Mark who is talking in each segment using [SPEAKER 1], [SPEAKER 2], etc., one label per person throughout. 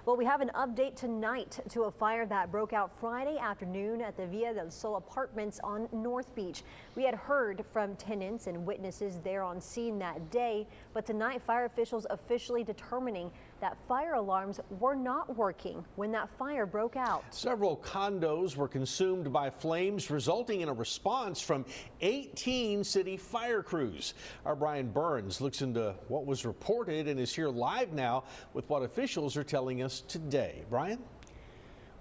[SPEAKER 1] Well, we have an update tonight to a fire that broke out Friday afternoon at the Villa del Sol apartments on North Beach. We had heard from tenants and witnesses there on scene that day, but tonight fire officials officially determining that fire alarms were not working when that fire broke out.
[SPEAKER 2] Several condos were consumed by flames, resulting in a response from 18 city fire crews. Our Brian Burns looks into what was reported and is here live now with what officials are telling us today. Brian?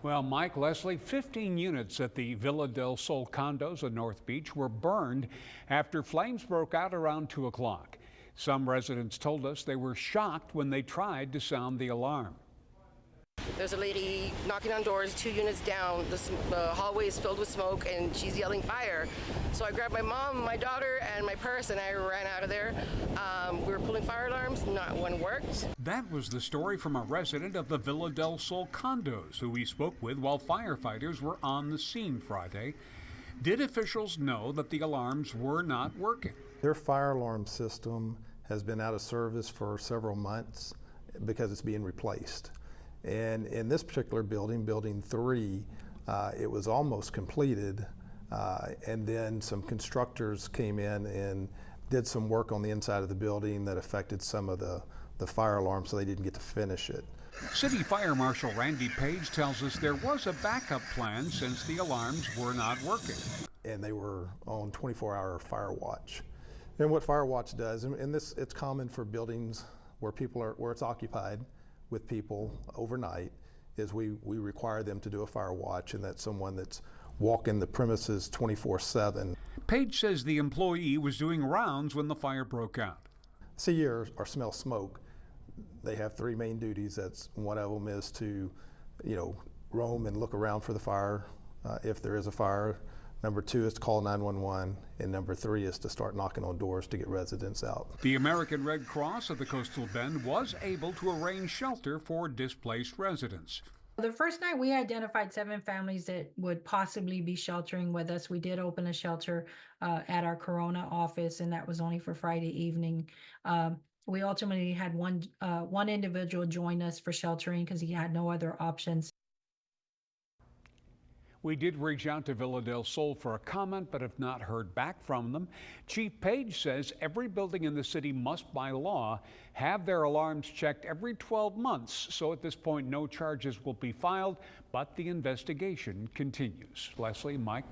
[SPEAKER 3] Well, Mike, Leslie, 15 units at the Villa del Sol condos on North Beach were burned after flames broke out around 2 o'clock. Some residents told us they were shocked when they tried to sound the alarm.
[SPEAKER 4] There's a lady knocking on doors 2 units down. The hallway is filled with smoke and she's yelling fire. So I grabbed my mom, my daughter, and my purse and I ran out of there. We were pulling fire alarms, not one worked.
[SPEAKER 3] That was the story from a resident of the Villa del Sol condos who we spoke with while firefighters were on the scene Friday. Did officials know that the alarms were not working?
[SPEAKER 5] Their fire alarm system has been out of service for several months because it's being replaced. And in this particular building, building 3, it was almost completed, and then some constructors came in and did some work on the inside of the building that affected some of the fire alarms, so they didn't get to finish it.
[SPEAKER 3] City Fire Marshal Randy Page tells us there was a backup plan since the alarms were not working.
[SPEAKER 5] And they were on 24-hour fire watch. And what fire watch does, and this it's common for buildings where it's occupied with people overnight, is we require them to do a fire watch, and that's someone that's walking the premises 24/7.
[SPEAKER 3] Page says the employee was doing rounds when the fire broke out.
[SPEAKER 5] See or smell smoke. They have 3 main duties. That's one of them is to, roam and look around for the fire if there is a fire. Number 2 is to call 911, and number 3 is to start knocking on doors to get residents out.
[SPEAKER 3] The American Red Cross of the Coastal Bend was able to arrange shelter for displaced residents.
[SPEAKER 6] The first night we identified 7 families that would possibly be sheltering with us. We did open a shelter at our Corona office, and that was only for Friday evening. We ultimately had one individual join us for sheltering because he had no other options.
[SPEAKER 3] We did reach out to Villa del Sol for a comment, but have not heard back from them. Chief Page says every building in the city must, by law, have their alarms checked every 12 months. So at this point, no charges will be filed, but the investigation continues. Leslie, Mike.